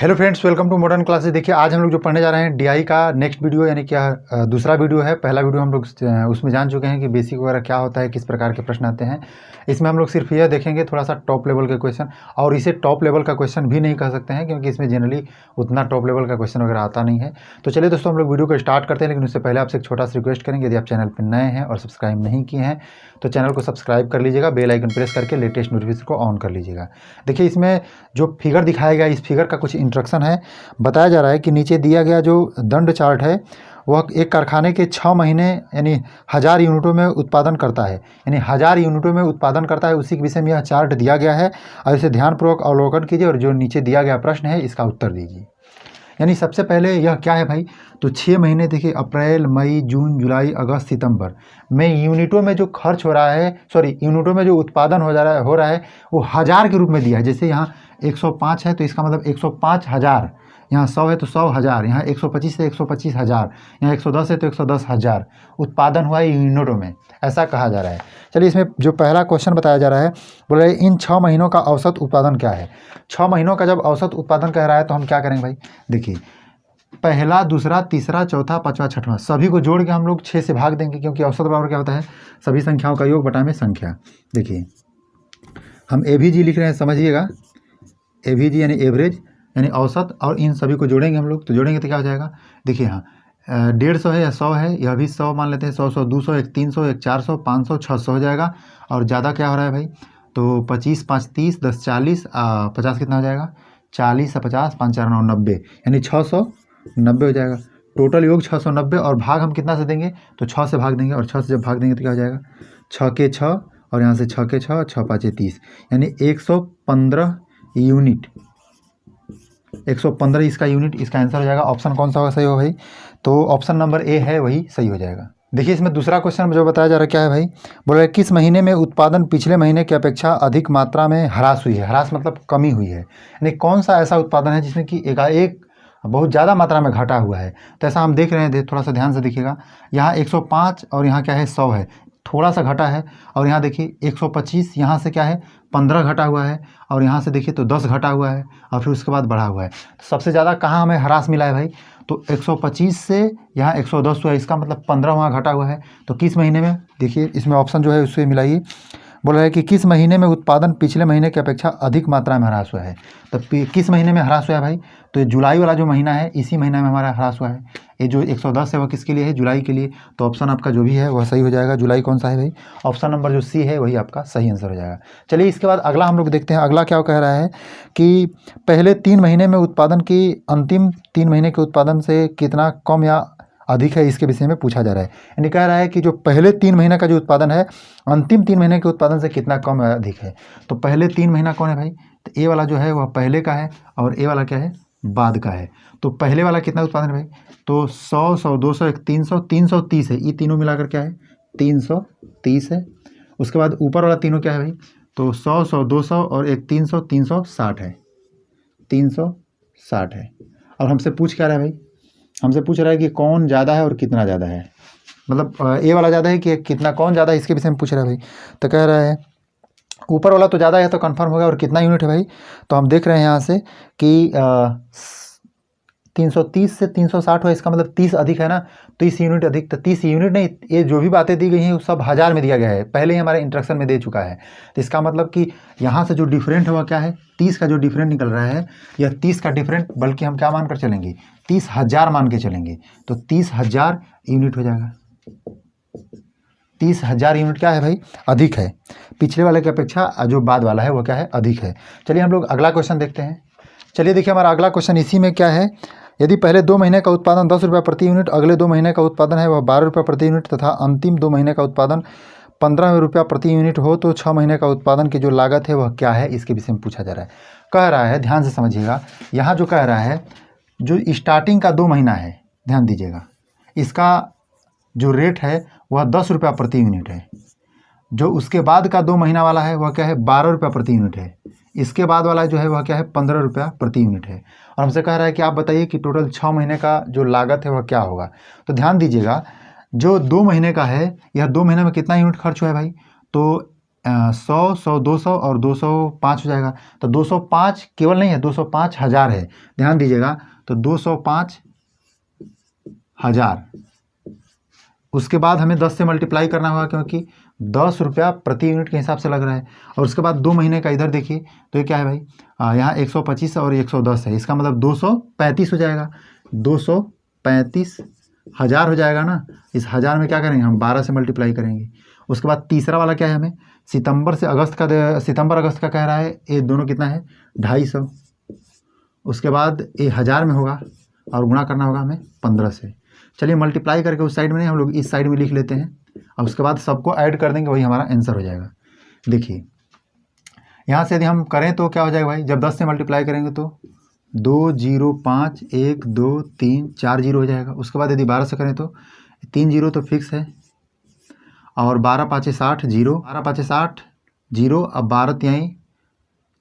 Hello friends, welcome to modern classes. देखिए, आज हम लोग जो पढ़ने जा रहे हैं डीआई का नेक्स्ट वीडियो, यानी क्या दूसरा वीडियो है। पहला वीडियो हम लोग उसमें जान चुके हैं कि बेसिक वगैरह क्या होता है, किस प्रकार के प्रश्न आते हैं। इसमें हम लोग सिर्फ यह देखेंगे थोड़ा सा टॉप लेवल के क्वेश्चन, और इसे टॉप लेवल का क्वेश्चन भी नहीं कह सकते हैं क्योंकि इसमें जनरली उतना टॉप लेवल का क्वेश्चन वगैरह आता नहीं है। तो चलिए दोस्तों, हम लोग वीडियो को स्टार्ट करते हैं, लेकिन उससे पहले आपसे एक छोटा सा रिक्वेस्ट करेंगे, यदि आप चैनल पर नए हैं और सब्सक्राइब नहीं किए हैं तो चैनल को सब्सक्राइब कर लीजिएगा, बेल आइकन प्रेस करके लेटेस्ट नोटिफिकेशन को ऑन कर लीजिएगा। देखिए, इसमें जो फिगर दिखाया गया, इस फिगर का कुछ इंस्ट्रक्शन है। बताया जा रहा है कि नीचे दिया गया जो दंड चार्ट है वह एक कारखाने के 6 महीने यानी 1000 यूनिटों में उत्पादन करता है, यानी 1000 यूनिटों में उत्पादन करता है, उसी के विषय में यह चार्ट दिया गया है। और इसे ध्यानपूर्वक अवलोकन कीजिए और जो नीचे दिया गया प्रश्न है इसका उत्तर दीजिए। यानी सबसे पहले यह क्या है भाई, तो 6 महीने देखिए, अप्रैल, मई, जून, जुलाई, अगस्त, सितंबर में यूनिटों में जो खर्च हो रहा है, यूनिटों में जो उत्पादन हो रहा है वो 1000 के रूप में दिया है। जैसे यहाँ 105 है तो इसका मतलब 105,000, यहाँ 100 है तो 100,000, यहाँ 125 है 125,000, यहाँ 110 है तो 110,000 उत्पादन हुआ है यूनिटों में, ऐसा कहा जा रहा है। चलिए, इसमें जो पहला क्वेश्चन बताया जा रहा है, बोल रहे इन 6 महीनों का औसत उत्पादन क्या है। 6 महीनों का जब औसत उत्पादन कह रहा है तो हम क्या करेंगे भाई, देखिए पहला, दूसरा, तीसरा, चौथा, पाँचवा, छठवां सभी को जोड़ के हम लोग 6 से भाग देंगे, क्योंकि औसत बराबर क्या होता है, सभी संख्याओं का योग बटा में संख्या। देखिए, हम एवीजी लिख रहे हैं, समझिएगा, एवीजी यानी एवरेज यानी औसत, और इन सभी को जोड़ेंगे हम लोग, तो जोड़ेंगे तो क्या हो जाएगा। देखिए, हाँ 150 है या 100 है, यह भी 100 मान लेते हैं, 100, 100, 200, एक 300, एक 400, 500, 600 हो जाएगा। और ज़्यादा क्या हो रहा है भाई, तो 25, 5, 30, 10, 40, 50 कितना हो जाएगा, 40 से 50, 5, 4, 9, 90, यानी 690 हो जाएगा। टोटल योग 690, और भाग हम कितना से देंगे, तो 6 से भाग देंगे, और 6 से जब भाग देंगे तो क्या हो जाएगा, 6 के 6, और यहाँ से 6 के 6, 6 5 30, यानी 115 यूनिट, 115 इसका यूनिट, इसका आंसर हो जाएगा। ऑप्शन कौन सा होगा सही हो भाई, तो ऑप्शन नंबर ए है वही सही हो जाएगा। देखिए, इसमें दूसरा क्वेश्चन जो बताया जा रहा है क्या है भाई, बोल रहे किस महीने में उत्पादन पिछले महीने की अपेक्षा अधिक मात्रा में ह्रास हुई है। ह्रास मतलब कमी हुई है, यानी कौन सा ऐसा उत्पादन है जिसमें कि एकाएक बहुत ज़्यादा मात्रा में घटा हुआ है। तो ऐसा हम देख रहे हैं, थोड़ा सा ध्यान से देखिएगा, यहाँ 105 और यहाँ क्या है 100 है, थोड़ा सा घटा है। और यहाँ देखिए 125, यहाँ से क्या है 15 घटा हुआ है, और यहाँ से देखिए तो 10 घटा हुआ है, और फिर उसके बाद बढ़ा हुआ है। तो सबसे ज़्यादा कहाँ हमें ह्रास मिला है भाई, तो 125 से यहाँ 110 हुआ है, इसका मतलब 15 वहाँ घटा हुआ है। तो किस महीने में, देखिए इसमें ऑप्शन जो है उससे मिलाइए। बोल रहा है कि किस महीने में उत्पादन पिछले महीने की अपेक्षा अधिक मात्रा में ह्रास हुआ है। तो किस महीने में ह्रास हुआ है भाई, तो ये जुलाई वाला जो महीना है इसी महीने में हमारा ह्रास हुआ है। ये जो 110 है वह किसके लिए है, जुलाई के लिए। तो ऑप्शन आपका जो भी है वह सही हो जाएगा। जुलाई कौन सा है भाई, ऑप्शन नंबर जो सी है वही आपका सही आंसर हो जाएगा। चलिए, इसके बाद अगला हम लोग देखते हैं। अगला क्या कह रहा है कि पहले 3 महीने में उत्पादन की अंतिम 3 महीने के उत्पादन से कितना कम या अधिक है, इसके विषय में पूछा जा रहा है। यानी कह रहा है कि जो पहले 3 महीने का जो उत्पादन है अंतिम 3 महीने के उत्पादन से कितना कम या अधिक है। तो पहले 3 महीना कौन है भाई, तो ए वाला जो है वह पहले का है, और ए वाला क्या है, बाद का है। तो पहले वाला कितना उत्पादन है भाई, तो 100, 100, 200, एक 300, 330 है। ये तीनों मिलाकर क्या है, 330 है। उसके बाद ऊपर वाला तीनों क्या है भाई, तो 100, 100, 200 और एक 300, 360 है, 360 है। और हमसे पूछ क्या रहा है भाई, हमसे पूछ रहा है कि कौन ज़्यादा है और कितना ज़्यादा है, मतलब ए वाला ज़्यादा है कि कितना, कौन ज़्यादा है, इसके विषय में पूछ रहा है भाई। तो कह रहा है ऊपर वाला तो ज़्यादा है तो कंफर्म होगा, और कितना यूनिट है भाई, तो हम देख रहे हैं यहाँ से कि 330 से 360 हुआ, इसका मतलब 30 अधिक है ना, 30 यूनिट अधिक। तो 30 यूनिट नहीं, ये जो भी बातें दी गई हैं वो सब 1000 में दिया गया है, पहले ही हमारे इंस्ट्रक्शन में दे चुका है। तो इसका मतलब कि यहाँ से जो डिफरेंट हुआ क्या है, 30 का जो डिफरेंट निकल रहा है, यह 30 का डिफरेंट, बल्कि हम क्या मानकर चलेंगे, 30,000 मान के चलेंगे। तो 30,000 यूनिट हो जाएगा। 30,000 यूनिट क्या है भाई, अधिक है, पिछले वाले की अपेक्षा जो बाद वाला है वो क्या है, अधिक है। चलिए, हम लोग अगला क्वेश्चन देखते हैं। चलिए, देखिए हमारा अगला क्वेश्चन इसी में क्या है, यदि पहले 2 महीने का उत्पादन 10 रुपये प्रति यूनिट, अगले 2 महीने का उत्पादन है वह 12 रुपये प्रति यूनिट, तथा अंतिम 2 महीने का उत्पादन 15 रुपया प्रति यूनिट हो, तो 6 महीने का उत्पादन की जो लागत है वह क्या है, इसके विषय में पूछा जा रहा है। कह रहा है, ध्यान से समझिएगा, यहाँ जो कह रहा है, जो स्टार्टिंग का 2 महीना है, ध्यान दीजिएगा, इसका जो रेट है वह 10 रुपया प्रति यूनिट है। जो उसके बाद का 2 महीना वाला है वह क्या है, 12 रुपया प्रति यूनिट है। इसके बाद वाला जो है वह क्या है, 15 रुपया प्रति यूनिट है। और हमसे कह रहा है कि आप बताइए कि टोटल 6 महीने का जो लागत है वह क्या होगा। तो ध्यान दीजिएगा, जो 2 महीने का है, यह 2 महीने में कितना यूनिट खर्च हुआ है भाई, तो 100, 100, 200 और 205 हो जाएगा। तो 205 केवल नहीं है, 205 हज़ार है, ध्यान दीजिएगा। तो 205 हज़ार, उसके बाद हमें 10 से मल्टीप्लाई करना होगा, क्योंकि 10 रुपया प्रति यूनिट के हिसाब से लग रहा है। और उसके बाद 2 महीने का इधर देखिए, तो ये क्या है भाई, यहाँ 125 और 110 है, इसका मतलब 235 हो जाएगा। 235 हज़ार हो जाएगा ना। इस हज़ार में क्या करेंगे हम, 12 से मल्टीप्लाई करेंगे। उसके बाद तीसरा वाला क्या है, हमें सितंबर से अगस्त का, सितंबर अगस्त का कह रहा है, ये दोनों कितना है, 250। उसके बाद ये हज़ार में होगा और गुणा करना होगा हमें 15 से। चलिए मल्टीप्लाई करके उस साइड में नहीं, हम लोग इस साइड में लिख लेते हैं, और उसके बाद सबको ऐड कर देंगे, वही हमारा आंसर हो जाएगा। देखिए यहाँ से यदि हम करें तो क्या हो जाएगा भाई, जब 10 से मल्टीप्लाई करेंगे तो 2 0 5 1 2 3 4 जीरो हो जाएगा। उसके बाद यदि 12 से करें तो 3 जीरो तो फिक्स है, और 12 5 60 जीरो, 12 5 60 जीरो, अब 12 तिहाई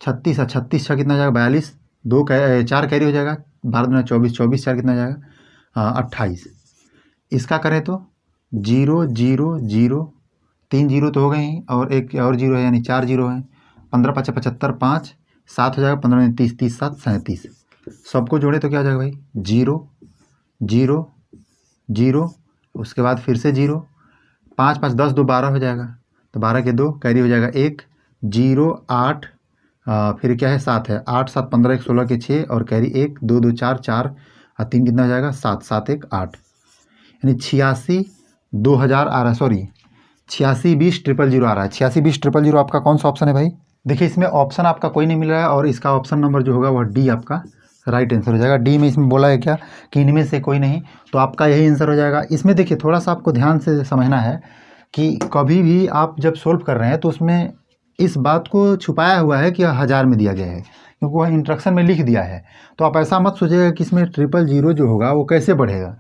36, 36 छः कितना हो जाएगा, 42, 4 कैरी हो जाएगा, 12 दूना 24, 24 4 कितना हो जाएगा, 28। इसका करें तो 0 0 0, 3 जीरो तो हो गए ही, और एक और जीरो है, यानी 4 जीरो है। 15 5 75, 5 7 हो जाएगा, 15 30, 30 7 37। सबको जोड़े तो क्या हो जाएगा भाई, 0 0 0, उसके बाद फिर से 0, 5 5 10 2 12 हो जाएगा, तो 12 के 2 कैरी हो जाएगा 1 0 8, फिर क्या है 7 है, 8 7 15 1 16 के 6, और कैरी 1 2 2 4 4 और 3 कितना हो जाएगा, 7 7 1 8, यानी 86 2000 आ रहा है, सॉरी 86 20 000 आ रहा है। 86 20 000 आपका कौन सा ऑप्शन है भाई? देखिए इसमें ऑप्शन आपका कोई नहीं मिल रहा है, और इसका ऑप्शन नंबर जो होगा वह डी आपका राइट आंसर हो जाएगा। डी में इसमें बोला है क्या कि इनमें से कोई नहीं, तो आपका यही आंसर हो जाएगा। इसमें देखिए थोड़ा सा आपको ध्यान से समझना है कि कभी भी आप जब सोल्व कर रहे हैं तो उसमें इस बात को छुपाया हुआ है कि 1000 में दिया गया है, क्योंकि वह इंस्ट्रक्शन में लिख दिया है। तो आप ऐसा मत सोचिएगा कि इसमें 000 जो होगा वो कैसे बढ़ेगा,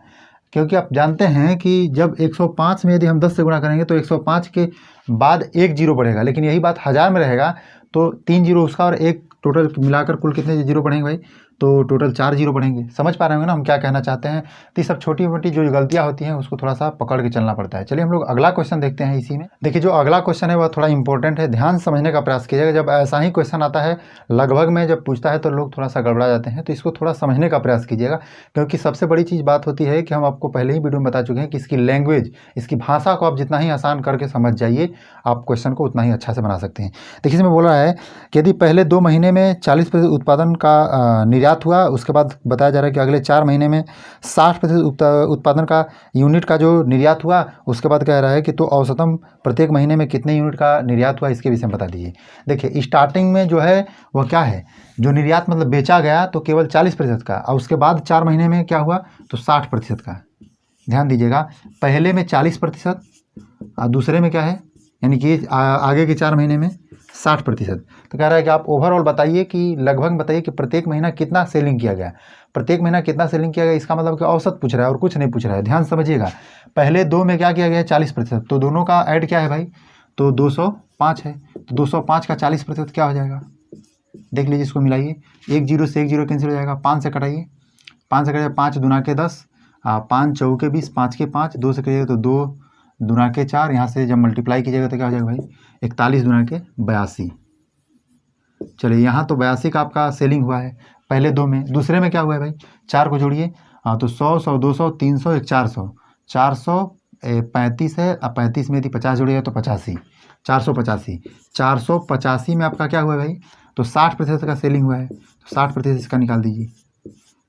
क्योंकि आप जानते हैं कि जब 105 में यदि हम 10 से गुणा करेंगे तो 105 के बाद 1 जीरो बढ़ेगा, लेकिन यही बात 1000 में रहेगा तो 3 जीरो उसका और 1 टोटल मिलाकर कुल कितने जीरो बढ़ेंगे भाई, तो टोटल 4 जीरो बढ़ेंगे। समझ पा रहे होंगे ना हम क्या कहना चाहते हैं। तो ये सब छोटी मोटी जो गलतियां होती हैं उसको थोड़ा सा पकड़ के चलना पड़ता है। चलिए हम लोग अगला क्वेश्चन देखते हैं। इसी में देखिए जो अगला क्वेश्चन है वह थोड़ा इंपॉर्टेंट है, ध्यान समझने का प्रयास कीजिएगा। जब ऐसा ही क्वेश्चन आता है लगभग में जब पूछता है तो लोग थोड़ा सा गड़बड़ा जाते हैं, तो इसको थोड़ा समझने का प्रयास कीजिएगा, क्योंकि सबसे बड़ी चीज़ बात होती है कि हम आपको पहले ही वीडियो में बता चुके हैं कि इसकी लैंग्वेज, इसकी भाषा को आप जितना ही आसान करके समझ जाइए, आप क्वेश्चन को उतना ही अच्छा से बना सकते हैं। देखिए इसमें बोल रहा है कि यदि पहले 2 महीने में 40% उत्पादन का निर्यात हुआ, उसके बाद बताया जा रहा है कि अगले 4 महीने में 60% उत्पादन का यूनिट का जो निर्यात हुआ, उसके बाद कह रहा है कि तो औसतन प्रत्येक महीने में कितने यूनिट का निर्यात हुआ, इसके विषय में बता दीजिए। देखिए स्टार्टिंग में जो है वह क्या है, जो निर्यात मतलब बेचा गया तो केवल 40% का, और उसके बाद 4 महीने में क्या हुआ तो 60% का। ध्यान दीजिएगा, पहले में 40% और दूसरे में क्या है, यानी कि आगे के 4 महीने में 60%। तो कह रहा है कि आप ओवरऑल बताइए कि लगभग बताइए कि प्रत्येक महीना कितना सेलिंग किया गया, प्रत्येक महीना कितना सेलिंग किया गया। इसका मतलब कि औसत पूछ रहा है और कुछ नहीं पूछ रहा है। ध्यान समझिएगा, पहले 2 में क्या किया गया है 40%, तो दोनों का ऐड क्या है भाई, तो 205 है, तो 205 का 40% क्या हो जाएगा, देख लीजिए, इसको मिलाइए, 1 जीरो से 1 जीरो कैंसिल हो जाएगा, 5 से कटाइए, 5 से कटाइए, 5 दूना के 10, 5 चौके 20, 5 के 5, 2 से करिएगा तो 2 दूना के 4, यहाँ से जब मल्टीप्लाई कीजिएगा तो क्या हो जाएगा भाई, 41 दूना के 82। चलिए यहाँ तो 82 का आपका सेलिंग हुआ है पहले 2 में। दूसरे में क्या हुआ है भाई, 4 को जोड़िए, तो 100 100 200 300 1 400, 435 है, अब 35 में यदि 50 जोड़िएगा तो 85, 485, 485 में आपका क्या हुआ है भाई, तो 60% का सेलिंग हुआ है, तो 60% इसका निकाल दीजिए।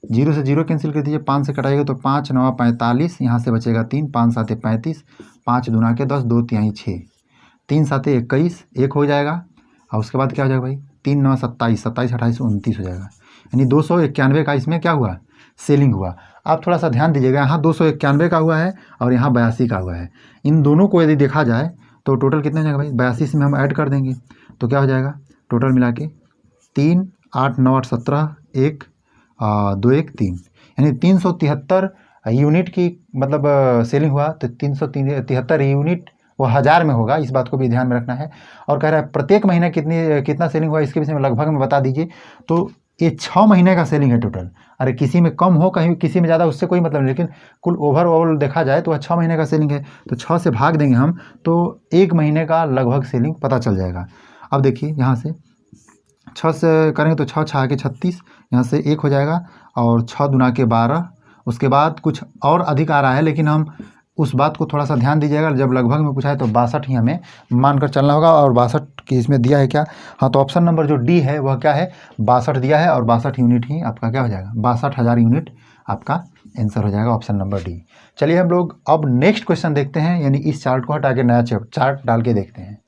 0 से 0 कैंसिल कर दीजिए, 5 से कटाइएगा तो 5 9 45, यहाँ से बचेगा 3, 5 7 35, 5 दूना के 10, 2 तिहाई 6, 3 7 21, 1 हो जाएगा, और उसके बाद क्या हो जाएगा भाई, 3 9 27, 27 28 29 हो जाएगा, यानी 291 का इसमें क्या हुआ, सेलिंग हुआ। आप थोड़ा सा ध्यान दीजिएगा, यहाँ 291 का हुआ है और यहाँ 82 का हुआ है। इन दोनों को यदि देखा जाए तो टोटल कितना हो जाएगा भाई, 82 में हम ऐड कर देंगे तो क्या हो जाएगा, टोटल मिला के 3 8 9 8 17 1 2 1 3, यानी 373 यूनिट की मतलब सेलिंग हुआ। तो 373 यूनिट वो 1000 में होगा, इस बात को भी ध्यान में रखना है। और कह रहा है प्रत्येक महीने कितना सेलिंग हुआ, इसके विषय में लगभग में बता दीजिए। तो ये 6 महीने का सेलिंग है टोटल। अरे किसी में कम हो, कहीं किसी में ज़्यादा, उससे कोई मतलब नहीं, लेकिन कुल ओवरऑल देखा जाए तो वह 6 महीने का सेलिंग है। तो 6 से भाग देंगे हम तो 1 महीने का लगभग सेलिंग पता चल जाएगा। अब देखिए यहाँ से 6 से करेंगे तो 6 6 के 36, यहाँ से 1 हो जाएगा, और 6 दूना के 12। उसके बाद कुछ और अधिक आ रहा है, लेकिन हम उस बात को थोड़ा सा ध्यान दीजिएगा। जब लगभग में पूछा है तो 62 ही हमें मानकर चलना होगा। और 62 की इसमें दिया है क्या? हाँ, तो ऑप्शन नंबर जो डी है वह क्या है? 62 दिया है, और 62 यूनिट ही आपका क्या हो जाएगा? 62,000 यूनिट आपका आंसर हो जाएगा, ऑप्शन नंबर डी। चलिए हम लोग अब नेक्स्ट क्वेश्चन देखते हैं, यानी इस चार्ट को हटा के नया चार्ट डाल के देखते हैं।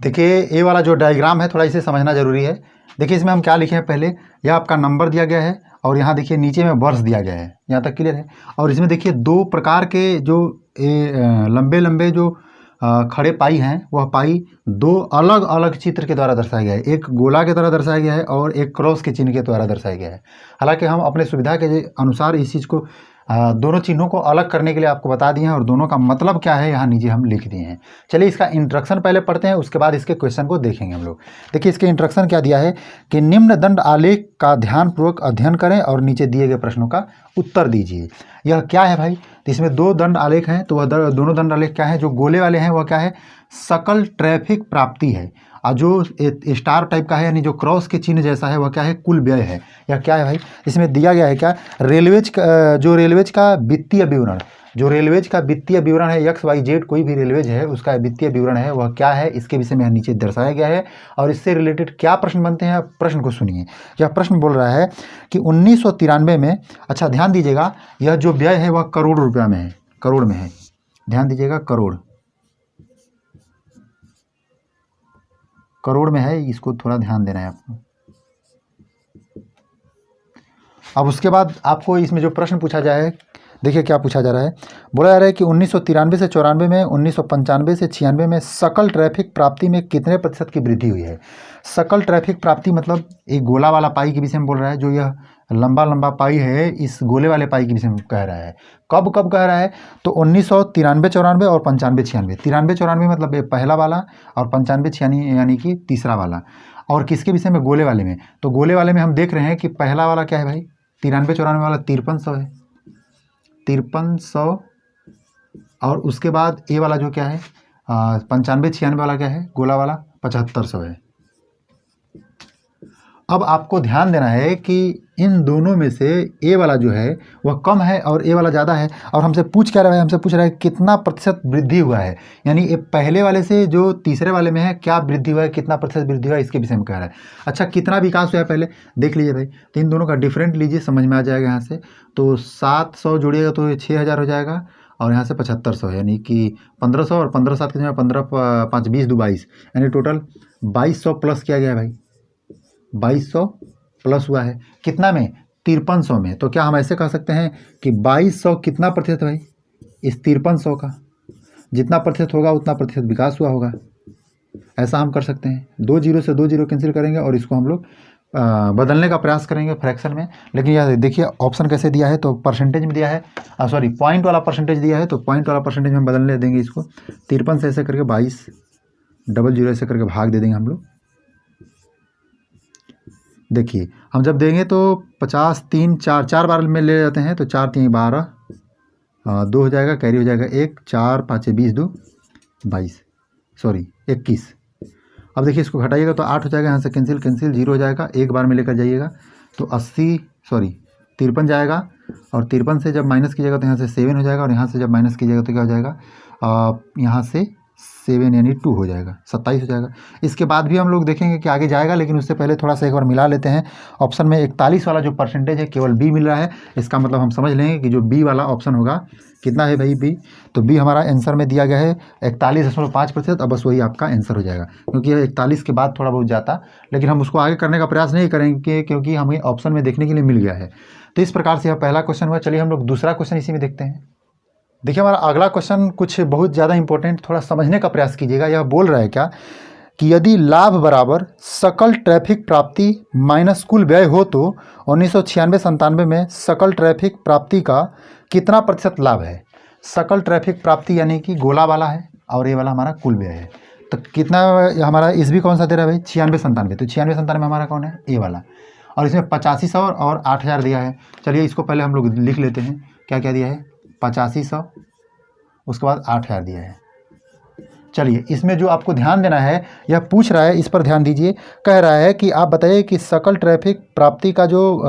देखिए ये वाला जो डायग्राम है थोड़ा इसे समझना जरूरी है। देखिए इसमें हम क्या लिखे हैं, पहले यह आपका नंबर दिया गया है, और यहाँ देखिए नीचे में वर्ष दिया गया है। यहाँ तक क्लियर है? और इसमें देखिए 2 प्रकार के जो लंबे लंबे जो खड़े पाई हैं, वह पाई 2 अलग अलग चित्र के द्वारा दर्शाया गया है। एक गोला के द्वारा दर्शाया गया है और एक क्रॉस के चिन्ह के द्वारा दर्शाया गया है। हालांकि हम अपने सुविधा के अनुसार इस चीज़ को दोनों चिन्हों को अलग करने के लिए आपको बता दिए हैं, और दोनों का मतलब क्या है यहाँ नीचे हम लिख दिए हैं। चलिए इसका इंस्ट्रक्शन पहले पढ़ते हैं, उसके बाद इसके क्वेश्चन को देखेंगे हम लोग। देखिए इसके इंस्ट्रक्शन क्या दिया है कि निम्न दंड आलेख का ध्यानपूर्वक अध्ययन करें और नीचे दिए गए प्रश्नों का उत्तर दीजिए। यह क्या है भाई? तो इसमें 2 दंड आलेख हैं, तो वह दोनों दंड आलेख क्या है? जो गोले वाले हैं वह क्या है? सकल ट्रैफिक प्राप्ति है, और जो स्टार टाइप का है यानी जो क्रॉस के चिन्ह जैसा है वह क्या है? कुल व्यय है। यह क्या है भाई? इसमें दिया गया है क्या? जो रेलवेज का वित्तीय विवरण, जो रेलवेज का वित्तीय विवरण है, XYZ कोई भी रेलवेज है उसका वित्तीय विवरण है, वह क्या है? इसके विषय में नीचे दर्शाया गया है। और इससे रिलेटेड क्या प्रश्न बनते हैं, प्रश्न को सुनिए। यह प्रश्न बोल रहा है कि 1993 में, अच्छा ध्यान दीजिएगा, यह जो व्यय है वह करोड़ रुपया में है, करोड़ में है, ध्यान दीजिएगा, करोड़ में है, इसको थोड़ा ध्यान देना है आपको। अब उसके बाद आपको इसमें जो प्रश्न पूछा जाए, देखिए क्या पूछा जा रहा है। बोला जा रहा है कि 1993 से 94 में, 1995 से 96 में सकल ट्रैफिक प्राप्ति में कितने प्रतिशत की वृद्धि हुई है? सकल ट्रैफिक प्राप्ति मतलब एक गोला वाला पाई के विषय में बोल रहा है। जो यह लंबा लंबा पाई है, इस गोले वाले पाई के विषय में कह रहा है। कब कब कह रहा है? तो 1993-94 और 95-96। 93-94 मतलब ये पहला वाला, और 95-96 यानी कि तीसरा वाला। और किसके विषय में? गोले वाले में। तो गोले वाले में हम देख रहे हैं कि पहला वाला क्या है भाई? 93-94 वाला 5300 है, 5300। और उसके बाद ये वाला जो क्या है 95-96 वाला क्या है? गोला वाला 7500 है। अब आपको ध्यान देना है कि इन दोनों में से ए वाला जो है वह कम है और ए वाला ज़्यादा है। और हमसे पूछ क्या रहा है? हमसे पूछ रहा है कितना प्रतिशत वृद्धि हुआ है, यानी ये पहले वाले से जो तीसरे वाले में है क्या वृद्धि हुआ है, कितना प्रतिशत वृद्धि हुआ है, इसके विषय में कह रहा है। अच्छा, कितना विकास हुआ है पहले देख लीजिए भाई। तो इन दोनों का डिफरेंट लीजिए, समझ में आ जाएगा यहाँ से। तो 700 जोड़िएगा तो 6000 हो जाएगा, और यहाँ से 7500, यानी कि 1500, और 15 7 कितने, 15 5 20 2 22, यानी टोटल 2200 प्लस किया गया है भाई। 2200 प्लस हुआ है कितना में? 5300 में। तो क्या हम ऐसे कह सकते हैं कि 2200 कितना प्रतिशत भाई? इस 5300 का जितना प्रतिशत होगा उतना प्रतिशत विकास हुआ होगा, ऐसा हम कर सकते हैं। 2 जीरो से 2 जीरो कैंसिल करेंगे और इसको हम लोग बदलने का प्रयास करेंगे फ्रैक्शन में। लेकिन यह देखिए ऑप्शन कैसे दिया है, तो परसेंटेज में दिया है, सॉरी पॉइंट वाला परसेंटेज दिया है। तो पॉइंट वाला परसेंटेज में हम बदलने देंगे इसको। 53 से ऐसे करके 22, 00 ऐसे करके भाग दे देंगे हम लोग। देखिए हम जब देंगे तो 50 3 4 4 बार में ले जाते हैं, तो 4 3 12, 2 हो जाएगा, कैरी हो जाएगा 1, 4 5 20 2 22, सॉरी 21। अब देखिए इसको घटाइएगा तो 8 हो जाएगा, यहाँ से कैंसिल 0 हो जाएगा, एक बार में लेकर जाइएगा तो 53 जाएगा, और 53 से जब माइनस कीजिएगा तो यहाँ से 7 हो जाएगा, और यहाँ से जब माइनस कीजिएगा तो क्या हो जाएगा, यहाँ से 7 यानी 2 हो जाएगा, 27 हो जाएगा। इसके बाद भी हम लोग देखेंगे कि आगे जाएगा, लेकिन उससे पहले थोड़ा सा एक बार मिला लेते हैं। ऑप्शन में 41 वाला जो परसेंटेज है केवल बी मिल रहा है, इसका मतलब हम समझ लेंगे कि जो बी वाला ऑप्शन होगा कितना है भाई बी, तो बी हमारा आंसर में दिया गया है 41.5%। अब बस वही आपका आंसर हो जाएगा, क्योंकि 41 के बाद थोड़ा बहुत जाता, लेकिन हम उसको आगे करने का प्रयास नहीं करेंगे क्योंकि हमें ऑप्शन में देखने के लिए मिल गया है। तो इस प्रकार से यह पहला क्वेश्चन हुआ। चलिए हम लोग दूसरा क्वेश्चन इसी में देखते हैं। देखिए हमारा अगला क्वेश्चन कुछ बहुत ज़्यादा इंपॉर्टेंट, थोड़ा समझने का प्रयास कीजिएगा। यह बोल रहा है क्या कि यदि लाभ बराबर सकल ट्रैफिक प्राप्ति माइनस कुल व्यय हो तो 1996-97 में सकल ट्रैफिक प्राप्ति का कितना प्रतिशत लाभ है? सकल ट्रैफिक प्राप्ति यानी कि गोला वाला है और ये वाला हमारा कुल व्यय है, तो कितना हमारा इस भी कौन सा दे रहा है भाई? 96-97। तो 96-97 में हमारा कौन है? ए वाला। और इसमें 8500 और 8000 दिया है। चलिए इसको पहले हम लोग लिख लेते हैं, क्या क्या दिया है, 8500, उसके बाद 8000 दिया है। चलिए इसमें जो आपको ध्यान देना है, यह पूछ रहा है, इस पर ध्यान दीजिए। कह रहा है कि आप बताइए कि सकल ट्रैफिक प्राप्ति का जो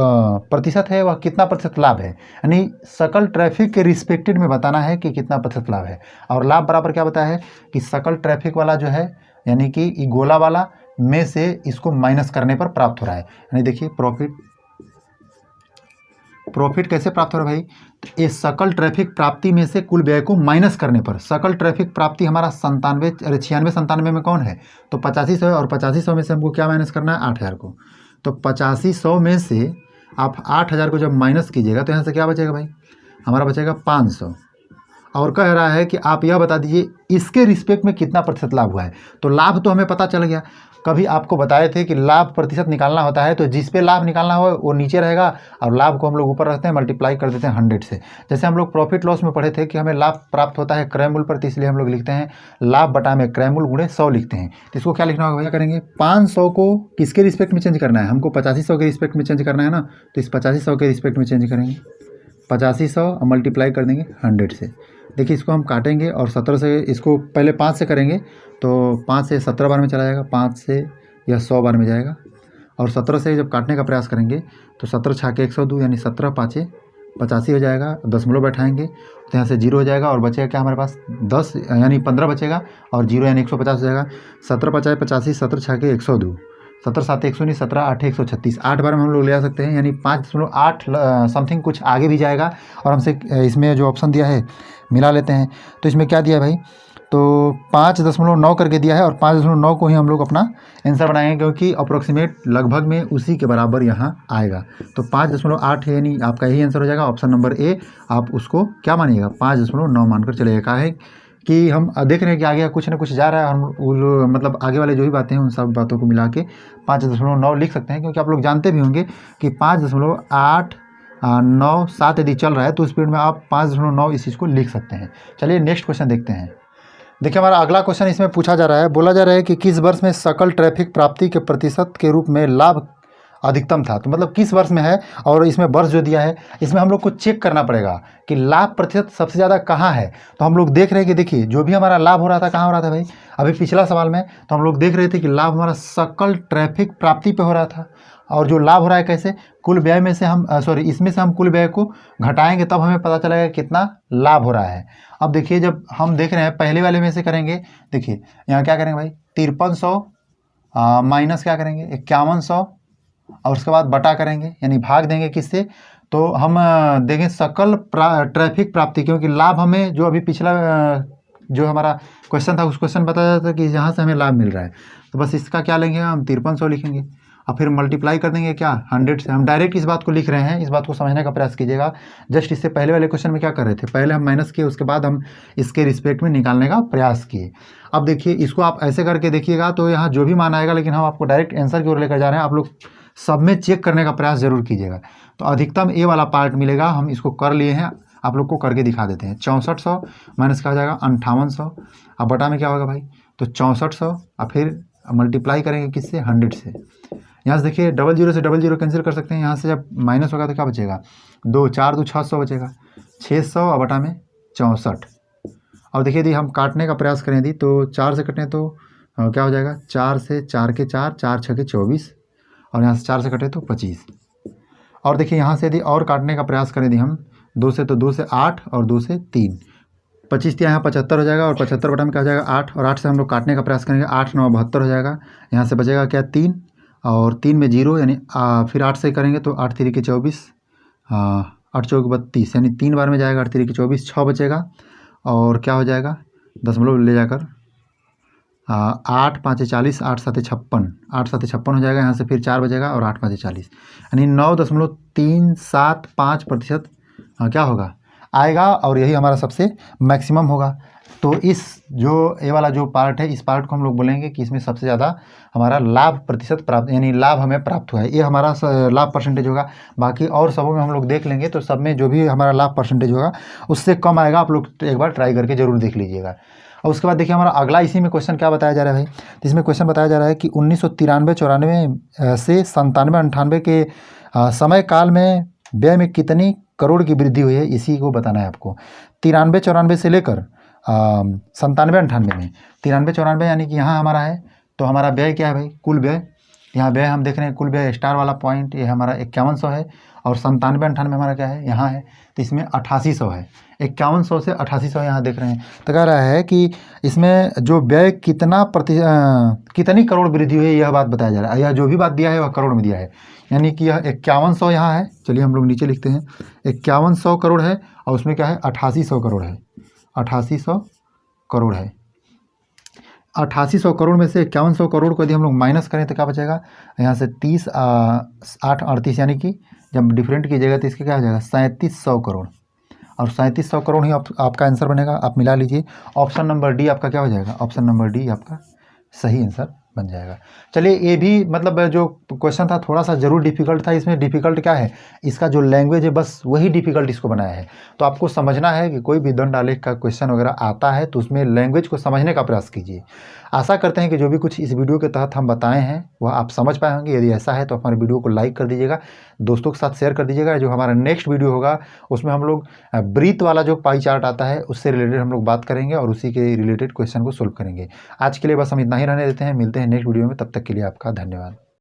प्रतिशत है वह कितना प्रतिशत लाभ है, यानी सकल ट्रैफिक के रिस्पेक्टेड में बताना है कि कितना प्रतिशत लाभ है। और लाभ बराबर क्या बताया है कि सकल ट्रैफिक वाला जो है, यानी कि ये गोला वाला में से इसको माइनस करने पर प्राप्त हो रहा है। यानी देखिए प्रॉफिट कैसे प्राप्त हो रहा है भाई, तो ये सकल ट्रैफिक प्राप्ति में से कुल व्यय को माइनस करने पर। सकल ट्रैफिक प्राप्ति हमारा 96 में कौन है, तो 8500 है, और 8500 में से हमको क्या माइनस करना है, 8000 को। तो 8500 में से आप 8000 को जब माइनस कीजिएगा तो यहाँ से क्या बचेगा भाई, हमारा बचेगा 500। और कह रहा है कि आप यह बता दीजिए इसके रिस्पेक्ट में कितना प्रतिशत लाभ हुआ है। तो लाभ तो हमें पता चल गया, कभी आपको बताए थे कि लाभ प्रतिशत निकालना होता है तो जिस पे लाभ निकालना हो वो नीचे रहेगा और लाभ को हम लोग ऊपर रखते हैं, मल्टीप्लाई कर देते हैं 100 से। जैसे हम लोग प्रॉफिट लॉस में पढ़े थे कि हमें लाभ प्राप्त होता है क्रय मूल्य पर, तो इसलिए हम लोग लिखते हैं लाभ बटा में क्रय मूल्य गुणे 100 लिखते हैं। तो इसको क्या लिखना होगा भैया, करेंगे 500 को किसके रिस्पेक्ट में चेंज करना है, हमको 8500 के रिस्पेक्ट में चेंज करना है ना, तो इस 8500 के रिस्पेक्ट में चेंज करेंगे, 8500 और मल्टीप्लाई कर देंगे 100 से। देखिए इसको हम काटेंगे और 17 से, इसको पहले 5 से करेंगे तो 5 से 17 बार में चला जाएगा, 5 से यह 100 बार में जाएगा। और 17 से जब काटने का प्रयास करेंगे तो 17 छाके 102, यानी 17 पाँचे 85 हो जाएगा। दशमलव बैठाएंगे तो यहाँ से 0 हो जाएगा और बचेगा क्या हमारे पास 10, यानी 15 बचेगा और 0 यानी 150 हो जाएगा। 17 पचाए 85, 17 छाके 102, 17 7 119, 17 8 136, 8 बार में हम लोग ले आ सकते हैं, यानी 5.8 समथिंग कुछ आगे भी जाएगा। और हमसे इसमें जो ऑप्शन दिया है मिला लेते हैं, तो इसमें क्या दिया है भाई, तो 5.9 करके दिया है और 5.9 को ही हम लोग अपना आंसर बनाएंगे, क्योंकि अप्रोक्सीमेट लगभग में उसी के बराबर यहाँ आएगा। तो 5.8 है, यानी आपका यही आंसर हो जाएगा, ऑप्शन नंबर ए। आप उसको क्या मानिएगा, 5.9 मानकर चलिएगा। कहा है कि हम देख रहे हैं कि आगे कुछ ना कुछ जा रहा है, हम मतलब आगे वाले जो भी बातें हैं उन सब बातों को मिला के 5.9 लिख सकते हैं, क्योंकि आप लोग जानते भी होंगे कि 5.8 9 7 यदि चल रहा है तो स्पीड में आप 5.9 इस चीज़ को लिख सकते हैं। चलिए नेक्स्ट क्वेश्चन देखते हैं। देखिए हमारा अगला क्वेश्चन इसमें पूछा जा रहा है, बोला जा रहा है कि किस वर्ष में सकल ट्रैफिक प्राप्ति के प्रतिशत के रूप में लाभ अधिकतम था। तो मतलब किस वर्ष में है, और इसमें वर्ष जो दिया है इसमें हम लोग को चेक करना पड़ेगा कि लाभ प्रतिशत सबसे ज़्यादा कहाँ है। तो हम लोग देख रहे हैं कि देखिए जो भी हमारा लाभ हो रहा था कहाँ हो रहा था भाई, अभी पिछला सवाल में तो हम लोग देख रहे थे कि लाभ हमारा सकल ट्रैफिक प्राप्ति पे हो रहा था, और जो लाभ हो रहा है कैसे, कुल व्यय में से हम इसमें से हम कुल व्यय को घटाएंगे तब हमें पता चलेगा कितना लाभ हो रहा है। अब देखिए जब हम देख रहे हैं पहले वाले में से करेंगे, देखिए यहाँ क्या करेंगे भाई, 5300 माइनस क्या करेंगे 5100, और उसके बाद बटा करेंगे, यानी भाग देंगे किससे, तो हम देखें सकल ट्रैफिक प्राप्ति, क्योंकि लाभ हमें जो अभी पिछला जो हमारा क्वेश्चन था उस क्वेश्चन बताया था कि यहाँ से हमें लाभ मिल रहा है, तो बस इसका क्या लेंगे हम 5300 लिखेंगे और फिर मल्टीप्लाई कर देंगे क्या 100 से। हम डायरेक्ट इस बात को लिख रहे हैं, इस बात को समझने का प्रयास कीजिएगा। जस्ट इससे पहले वाले क्वेश्चन में क्या कर रहे थे, पहले हम माइनस किए, उसके बाद हम इसके रिस्पेक्ट में निकालने का प्रयास किए। अब देखिए इसको आप ऐसे करके देखिएगा तो यहाँ जो भी मान आएगा, लेकिन हम आपको डायरेक्ट आंसर की ओर लेकर जा रहे हैं, आप लोग सब में चेक करने का प्रयास जरूर कीजिएगा। तो अधिकतम ए वाला पार्ट मिलेगा, हम इसको कर लिए हैं, आप लोग को करके दिखा देते हैं। 6400 माइनस क्या हो जाएगा 5800, अब बटा में क्या होगा भाई, तो 6400 और फिर मल्टीप्लाई करेंगे किससे 100 से। यहाँ से देखिए 00 से 00 कैंसिल कर सकते हैं, यहाँ से जब माइनस होगा तो क्या बचेगा 2 4 2 600 बचेगा, 600 और बटा में 64। और देखिए यदि हम काटने का प्रयास करें यदि, तो 4 से कटें तो क्या हो जाएगा, 4 से 4 के 4, 4 6 के 24, और यहाँ से 4 से कटे तो 25। और देखिए यहाँ से यदि और काटने का प्रयास करें यदि हम 2 से, तो 2 से 8 और 2 से 3, 25 यहाँ 75 हो जाएगा, और 75 बटा में क्या हो जाएगा 8, और 8 से हम लोग काटने का प्रयास करेंगे, 8 9 72 हो जाएगा। यहाँ से बचेगा क्या 3, और 3 में 0, यानी फिर 8 से करेंगे तो 8 3 के 24, 8 4 32, यानी 3 बार में जाएगा, 8 3 के 24, 6 बचेगा, और क्या हो जाएगा दशमलव ले जाकर 8 5 40, 8 7 56, 8 7 56 हो जाएगा। यहाँ से फिर 4 बचेगा और 8 5 40, यानी 9.375% क्या होगा आएगा, और यही हमारा सबसे मैक्सिमम होगा। तो इस जो ए वाला जो पार्ट है, इस पार्ट को हम लोग बोलेंगे कि इसमें सबसे ज़्यादा हमारा लाभ प्रतिशत प्राप्त, यानी लाभ हमें प्राप्त हुआ है, ये हमारा लाभ परसेंटेज होगा। बाकी और सबों में हम लोग देख लेंगे, तो सब में जो भी हमारा लाभ परसेंटेज होगा उससे कम आएगा। आप लोग एक बार ट्राई करके ज़रूर देख लीजिएगा। और उसके बाद देखिए हमारा अगला इसी में क्वेश्चन क्या बताया जा रहा है भाई, तो इसमें क्वेश्चन बताया जा रहा है कि 1993-94 से 97-98 के समय काल में व्यय में कितनी करोड़ की वृद्धि हुई है, इसी को बताना है आपको। 93-94 से लेकर 97-98 में, 93-94 यानी कि यहाँ हमारा है, तो हमारा व्यय क्या है भाई, कुल व्यय, यहाँ व्यय हम देख रहे हैं, कुल व्यय स्टार वाला पॉइंट ये हमारा 5100 है, और 97-98 हमारा क्या है, यहाँ है, तो इसमें 8800 है, 5100 से 8800 यहाँ देख रहे हैं। तो कह रहा है कि इसमें जो व्यय कितनी करोड़ वृद्धि हुई है, यह बात बताया जा रहा है। यह जो भी बात दिया है वह करोड़ में दिया है, यानी कि यह 5100 यहाँ है, चलिए हम लोग नीचे लिखते हैं, 5100 करोड़ है, और उसमें क्या है 8800 करोड़ है, 8800 करोड़ है। 8800 करोड़ में से 5100 करोड़ को यदि हम लोग माइनस करें तो क्या बचेगा, यहाँ से 30 8 38, यानी कि जब डिफरेंट कीजिएगा तो इसका क्या हो जाएगा 3700 करोड़, और 3700 करोड़ ही आपका आंसर बनेगा। आप मिला लीजिए, ऑप्शन नंबर डी आपका क्या हो जाएगा, ऑप्शन नंबर डी आपका सही आंसर बन जाएगा। चलिए ये भी मतलब जो क्वेश्चन था थोड़ा सा ज़रूर डिफिकल्ट था, इसमें डिफिकल्ट क्या है, इसका जो लैंग्वेज है बस वही डिफिकल्ट इसको बनाया है। तो आपको समझना है कि कोई भी दंड आलेख का क्वेश्चन वगैरह आता है तो उसमें लैंग्वेज को समझने का प्रयास कीजिए। आशा करते हैं कि जो भी कुछ इस वीडियो के तहत हम बताए हैं वह आप समझ पाए होंगे। यदि ऐसा है तो हमारे वीडियो को लाइक कर दीजिएगा, दोस्तों के साथ शेयर कर दीजिएगा। जो हमारा नेक्स्ट वीडियो होगा उसमें हम लोग ब्रीथ वाला जो पाई चार्ट आता है उससे रिलेटेड हम लोग बात करेंगे और उसी के रिलेटेड क्वेश्चन को सोल्व करेंगे। आज के लिए बस हम इतना ही रहने देते हैं, मिलते हैं नेक्स्ट वीडियो में, तब तक के लिए आपका धन्यवाद।